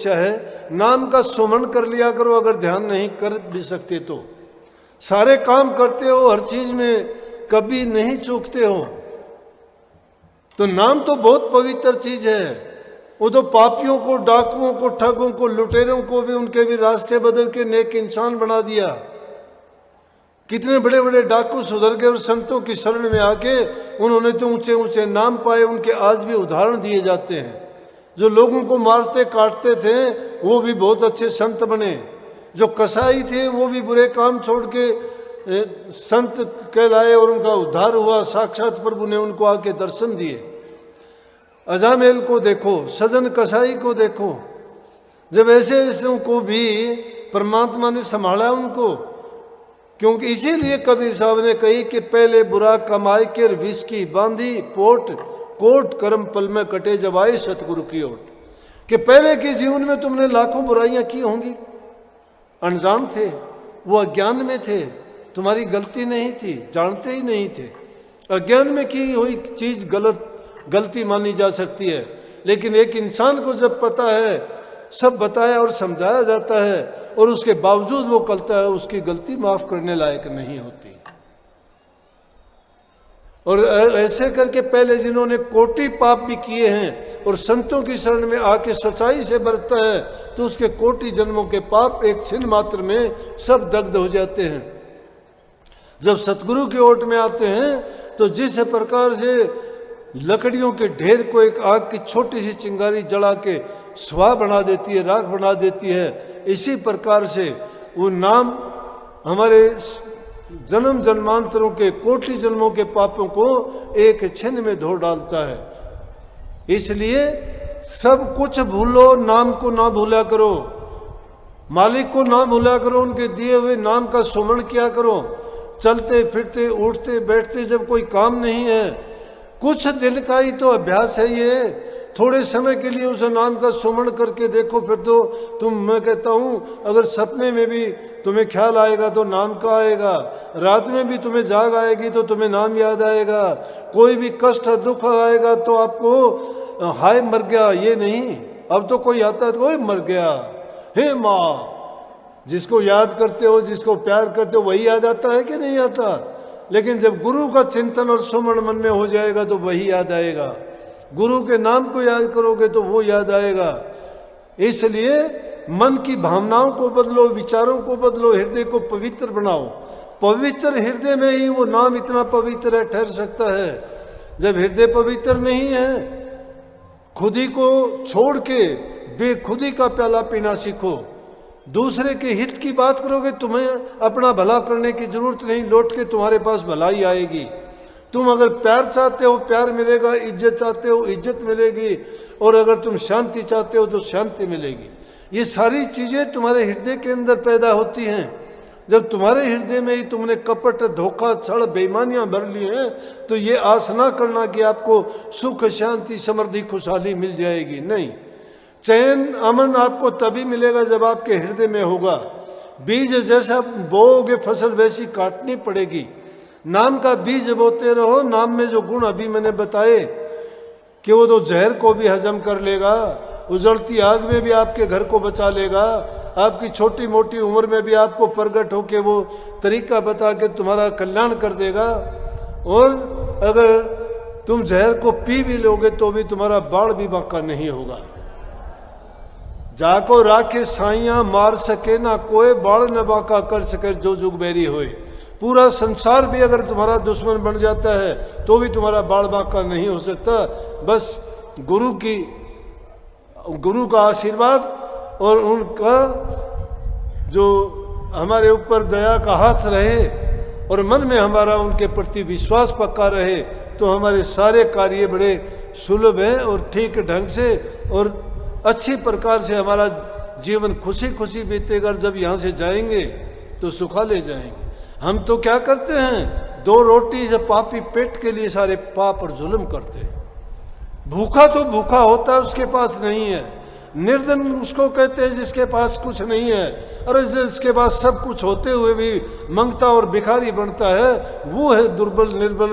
इच्छा है, नाम का सुमन कर लिया करो अगर ध्यान नहीं कर भी सकते तो। सारे काम करते हो, हर चीज में कभी नहीं चूकते हो, तो नाम तो बहुत पवित्र चीज है। वो तो पापियों को, डाकुओं को, ठगों को, लुटेरों को भी उनके भी रास्ते बदल के नेक इंसान बना दिया। कितने बड़े बड़े डाकू सुधर गए और संतों की शरण में आके उन्होंने तो ऊंचे ऊंचे नाम पाए। उनके आज भी उदाहरण दिए जाते हैं। जो लोगों को मारते काटते थे वो भी बहुत अच्छे संत बने। जो कसाई थे वो भी बुरे काम छोड़ के संत कहलाए और उनका उद्धार हुआ। साक्षात प्रभु ने उनको आके दर्शन दिए। अजामेल को देखो, सजन कसाई को देखो, जब ऐसे ऐसों को भी परमात्मा ने संभाला उनको। क्योंकि इसीलिए कबीर साहब ने कही कि पहले बुरा कमाई के विष की बांधी पोट, कोट कर्म पल में कटे जब आए सतगुरु की ओट। कि पहले के जीवन में तुमने लाखों बुराइयां की होंगी, अनजान थे, वो अज्ञान में थे, तुम्हारी गलती नहीं थी, जानते ही नहीं थे। अज्ञान में की हुई चीज गलती मानी जा सकती है, लेकिन एक इंसान को जब पता है, सब बताया और समझाया जाता है और उसके बावजूद वो करता है, उसकी गलती माफ करने लायक नहीं होती। और ऐसे करके पहले जिन्होंने कोटि पाप भी किए हैं और संतों की शरण में आके सच्चाई से बरतता है, तो उसके कोटि जन्मों के पाप एक क्षण मात्र में सब दग्ध हो जाते हैं। जब सतगुरु की ओट में आते हैं तो जिस प्रकार से लकड़ियों के ढेर को एक आग की छोटी सी चिंगारी जला के स्वाह बना देती है, राख बना देती है, इसी प्रकार से वो नाम हमारे जन्म जन्मांतरों के कोटि जन्मों के पापों को एक क्षण में धो डालता है। इसलिए सब कुछ भूलो, नाम को ना भूला करो, मालिक को ना भूला करो, उनके दिए हुए नाम का सुमरण किया करो। चलते फिरते उठते बैठते जब कोई काम नहीं है, कुछ दिन का ही तो अभ्यास है ये, थोड़े समय के लिए उस नाम का सुमरण करके देखो, फिर तो मैं कहता हूँ अगर सपने में भी तुम्हें ख्याल आएगा तो नाम का आएगा, रात में भी तुम्हें जाग आएगी तो तुम्हें नाम याद आएगा। कोई भी कष्ट दुख आएगा तो आपको हाय मर गया ये नहीं, अब तो कोई आता है तो कोई मर गया, हे माँ। जिसको याद करते हो, जिसको प्यार करते हो, वही याद आता है कि नहीं आता। लेकिन जब गुरु का चिंतन और सुमरण मन में हो जाएगा तो वही याद आएगा। गुरु के नाम को याद करोगे तो वो याद आएगा। इसलिए मन की भावनाओं को बदलो, विचारों को बदलो, हृदय को पवित्र बनाओ। पवित्र हृदय में ही वो नाम इतना पवित्र है, ठहर सकता है। जब हृदय पवित्र नहीं है, खुदी को छोड़ के बेखुदी का प्याला पीना सीखो। दूसरे के हित की बात करोगे, तुम्हें अपना भला करने की जरूरत नहीं, लौट के तुम्हारे पास भलाई आएगी। तुम अगर प्यार चाहते हो प्यार मिलेगा, इज्जत चाहते हो इज्जत मिलेगी, और अगर तुम शांति चाहते हो तो शांति मिलेगी। ये सारी चीजें तुम्हारे हृदय के अंदर पैदा होती हैं। जब तुम्हारे हृदय में ही तुमने कपट, धोखा, छल, बेईमानियां भर ली हैं, तो ये आस ना करना कि आपको सुख, शांति, समृद्धि, खुशहाली मिल जाएगी। नहीं, चैन, अमन आपको तभी मिलेगा जब आपके हृदय में होगा। बीज जैसा बोओगे फसल वैसी काटनी पड़ेगी। नाम का बीज बोते रहो। नाम में जो गुण अभी मैंने बताए कि वो तो जहर को भी हजम कर लेगा, उजड़ती आग में भी आपके घर को बचा लेगा, आपकी छोटी मोटी उम्र में भी आपको प्रगट होके वो तरीका बता के तुम्हारा कल्याण कर देगा। और अगर तुम जहर को पी भी लोगे तो भी तुम्हारा बाढ़ भी बाका नहीं होगा। जाको राखे साइया मार सके ना कोई, बाढ़ न बाका कर सके जो जुग बैरी होए। पूरा संसार भी अगर तुम्हारा दुश्मन बन जाता है तो भी तुम्हारा बाढ़ बाका नहीं हो सकता। बस गुरु का आशीर्वाद और उनका जो हमारे ऊपर दया का हाथ रहे और मन में हमारा उनके प्रति विश्वास पक्का रहे, तो हमारे सारे कार्य बड़े सुलभ हैं और ठीक ढंग से और अच्छी प्रकार से हमारा जीवन खुशी खुशी बीतेगा। जब यहाँ से जाएंगे तो सुखाले जाएंगे। हम तो क्या करते हैं, 2 रोटी से पापी पेट के लिए सारे पाप और जुल्म करते हैं। भूखा तो भूखा होता है, उसके पास नहीं है। निर्धन उसको कहते हैं जिसके पास कुछ नहीं है। अरे जिसके पास सब कुछ होते हुए भी मंगता और भिखारी बनता है, वो है दुर्बल निर्बल।